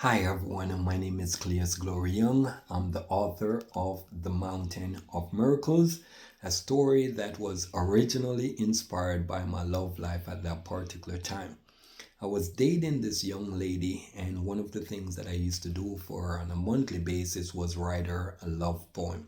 Hi everyone, my name is Cleus Glory Young. I'm the author of The Mountain of Miracles, a story that was originally inspired by my love life at that particular time. I was dating this young lady, and one of the things that I used to do for her on a monthly basis was write her a love poem.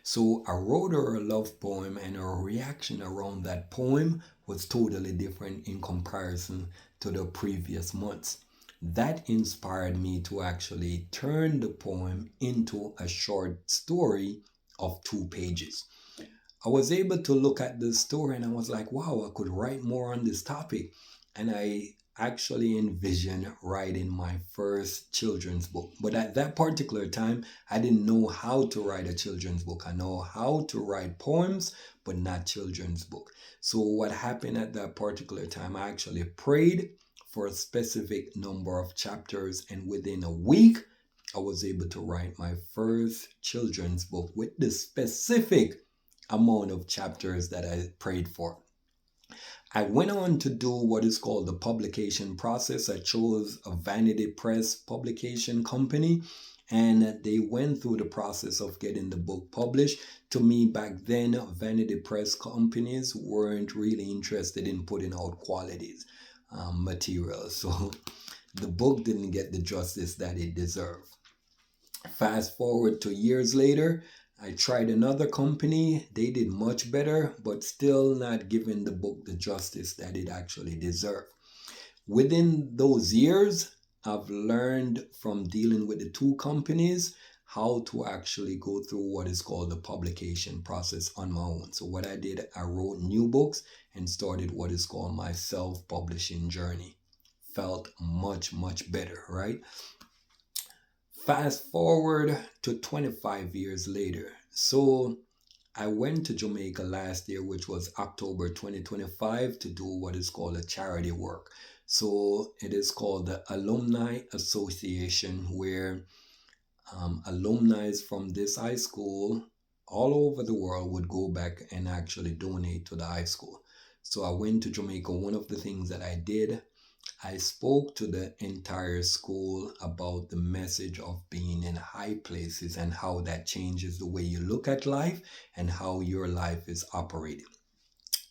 So I wrote her a love poem, and her reaction around that poem was totally different in comparison to the previous months. That inspired me to actually turn the poem into a short story of 2 pages. I was able to look at the story and I was like, wow, I could write more on this topic. And I actually envisioned writing my first children's book. But at that particular time, I didn't know how to write a children's book. I know how to write poems, but not children's book. So what happened at that particular time, I actually prayed for a specific number of chapters, and within a week, I was able to write my first children's book with the specific amount of chapters that I prayed for. I went on to do what is called the publication process. I chose a Vanity Press publication company, and they went through the process of getting the book published. To me, back then, Vanity Press companies weren't really interested in putting out qualities material. So the book didn't get the justice that it deserved. Fast forward to years later, I tried another company. They did much better, but still not giving the book the justice that it actually deserved. Within those years, I've learned from dealing with the two companies how to actually go through what is called the publication process on my own. So what I did, I wrote new books and started what is called my self-publishing journey. Felt much, much better, right? Fast forward to 25 years later. So I went to Jamaica last year, which was October 2025, to do what is called a charity work. So it is called the Alumni Association, where alumni from this high school all over the world would go back and actually donate to the high school. So I went to Jamaica. One of the things that I did, I spoke to the entire school about the message of being in high places and how that changes the way you look at life and how your life is operating.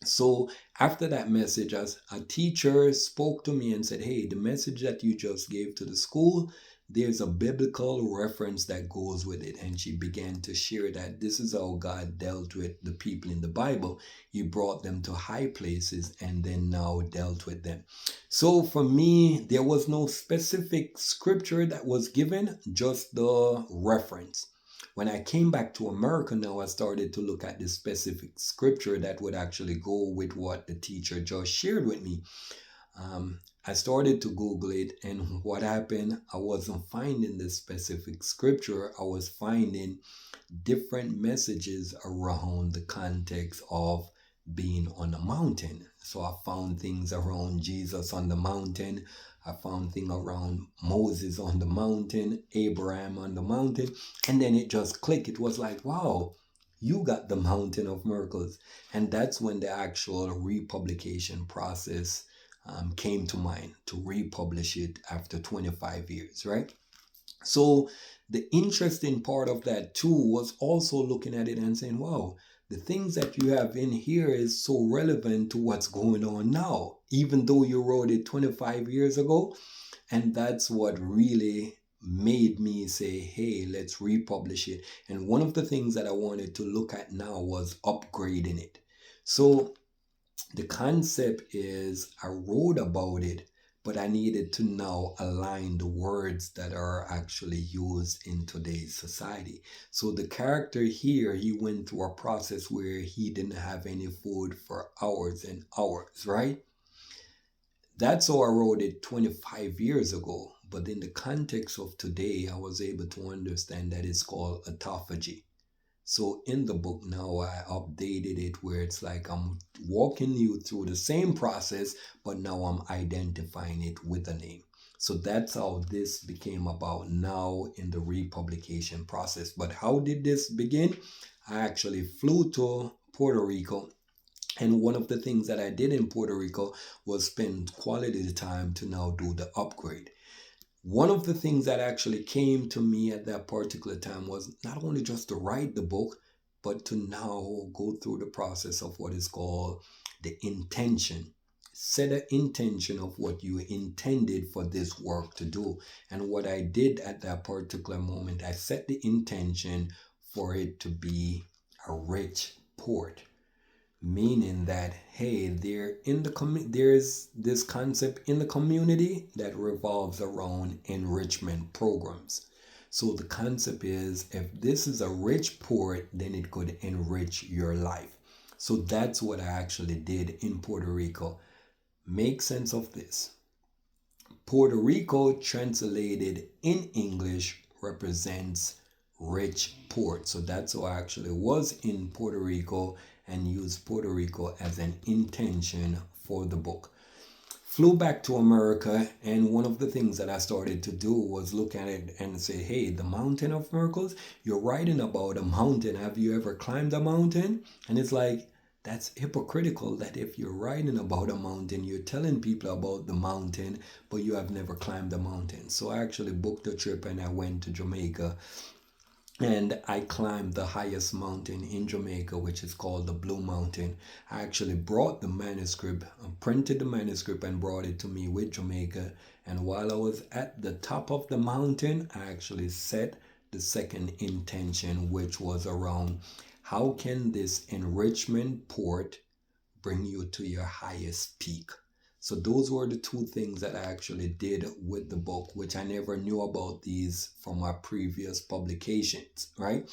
So after that message, as a teacher spoke to me and said, hey, the message that you just gave to the school, there's a biblical reference that goes with it. And she began to share that this is how God dealt with the people in the Bible. He brought them to high places and then now dealt with them. So for me, there was no specific scripture that was given, just the reference. When I came back to America now, I started to look at the specific scripture that would actually go with what the teacher just shared with me. I started to Google it, and what happened, I wasn't finding the specific scripture. I was finding different messages around the context of being on a mountain. So I found things around Jesus on the mountain. I found things around Moses on the mountain, Abraham on the mountain. And then it just clicked. It was like, wow, you got the mountain of miracles. And that's when the actual republication process came to mind, to republish it after 25 years, right? So the interesting part of that too was also looking at it and saying, wow, the things that you have in here is so relevant to what's going on now, even though you wrote it 25 years ago. And that's what really made me say, hey, let's republish it. And one of the things that I wanted to look at now was upgrading it. So the concept is I wrote about it, but I needed to now align the words that are actually used in today's society. So the character here, he went through a process where he didn't have any food for hours and hours, right? That's how I wrote it 25 years ago. But in the context of today, I was able to understand that it's called autophagy. So in the book now, I updated it where it's like I'm walking you through the same process, but now I'm identifying it with a name. So that's how this became about now in the republication process. But how did this begin? I actually flew to Puerto Rico. And one of the things that I did in Puerto Rico was spend quality time to now do the upgrade. One of the things that actually came to me at that particular time was not only just to write the book, but to now go through the process of what is called the intention. Set an intention of what you intended for this work to do. And what I did at that particular moment, I set the intention for it to be a rich port, meaning that hey, there's this concept in the community that revolves around enrichment programs. So the concept is, if this is a rich port, then it could enrich your life. So that's what I actually did in Puerto Rico. Make sense of this. Puerto Rico, translated in English, represents rich port. So that's how I actually was in Puerto Rico and used Puerto Rico as an intention for the book. Flew back to America, and one of the things that I started to do was look at it and say, hey, the Mountain of Miracles, you're writing about a mountain. Have you ever climbed a mountain? And it's like, that's hypocritical that if you're writing about a mountain, you're telling people about the mountain, but you have never climbed a mountain. So I actually booked a trip and I went to Jamaica, and I climbed the highest mountain in Jamaica, which is called the Blue Mountain. I actually brought the manuscript, printed the manuscript, and brought it to me with Jamaica. And while I was at the top of the mountain, I actually set the second intention, which was around how can this enrichment port bring you to your highest peak. So those were the two things that I actually did with the book, which I never knew about these from my previous publications, right?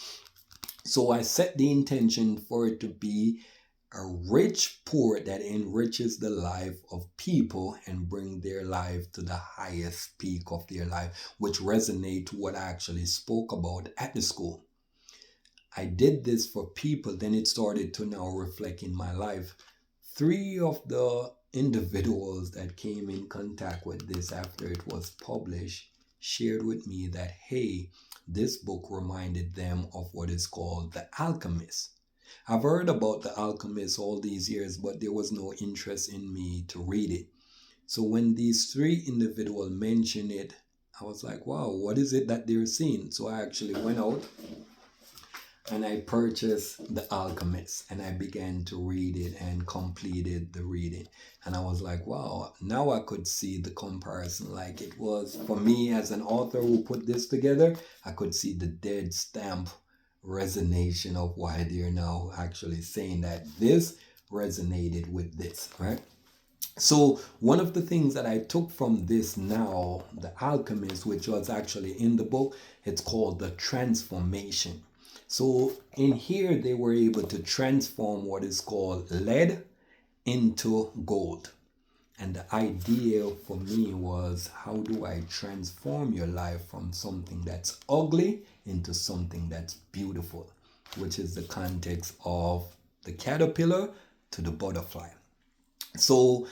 So I set the intention for it to be a rich port that enriches the life of people and bring their life to the highest peak of their life, which resonate to what I actually spoke about at the school. I did this for people, then it started to now reflect in my life. 3 of the individuals that came in contact with this after it was published shared with me that, hey, this book reminded them of what is called The Alchemist. I've heard about The Alchemist all these years, but there was no interest in me to read it. So when these 3 individuals mentioned it, I was like, wow, what is it that they're seeing? So I actually went out and I purchased The Alchemist and I began to read it and completed the reading. And I was like, wow, now I could see the comparison. Like, it was for me as an author who put this together, I could see the dead stamp resonation of why they're now actually saying that this resonated with this, right? So one of the things that I took from this now, The Alchemist, which was actually in the book, it's called the transformation. So in here, they were able to transform what is called lead into gold. And the idea for me was, how do I transform your life from something that's ugly into something that's beautiful, which is the context of the caterpillar to the butterfly. So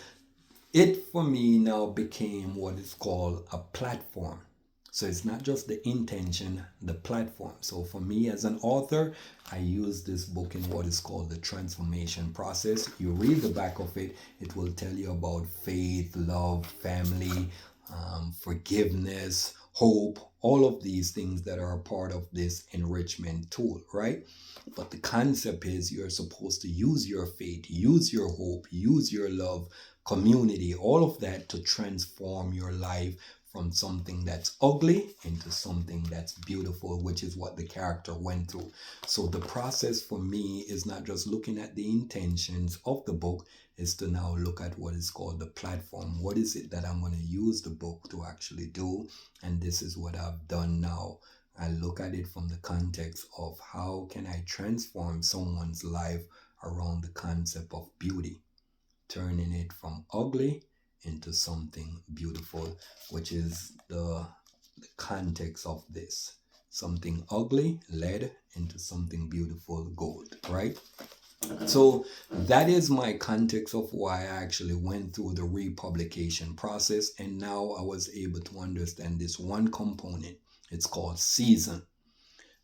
it for me now became what is called a platform. So it's not just the intention, the platform. So for me as an author, I use this book in what is called the transformation process. You read the back of it, it will tell you about faith, love, family, forgiveness, hope, all of these things that are a part of this enrichment tool, right? But the concept is, you're supposed to use your faith, use your hope, use your love, community, all of that to transform your life from something that's ugly into something that's beautiful, which is what the character went through. So the process for me is not just looking at the intentions of the book, is to now look at what is called the platform. What is it that I'm going to use the book to actually do? And this is what I've done now. I look at it from the context of how can I transform someone's life around the concept of beauty, turning it from ugly into something beautiful, which is the context of this. Something ugly led into something beautiful, gold, right? So that is my context of why I actually went through the republication process. And now I was able to understand this one component. It's called season.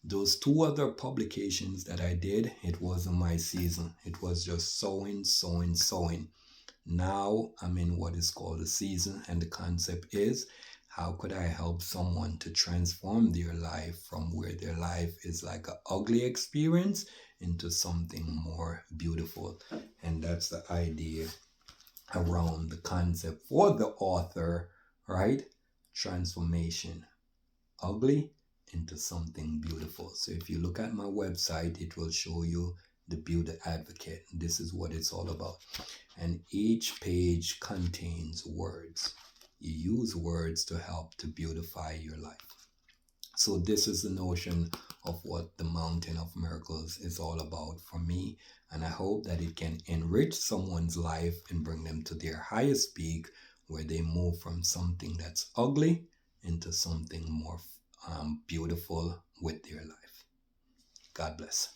Those 2 other publications that I did, it wasn't my season. It was just sowing, sowing, sowing. Now I'm in what is called a season, and the concept is, How could I help someone to transform their life from where their life is like an ugly experience into something more beautiful? And that's the idea around the concept for the author, right? Transformation, ugly into something beautiful. So if you look at my website, it will show you the Beauty Advocate. This is what it's all about. And each page contains words. You use words to help to beautify your life. So this is the notion of what the Mountain of Miracles is all about for me. And I hope that it can enrich someone's life and bring them to their highest peak, where they move from something that's ugly into something more beautiful with their life. God bless.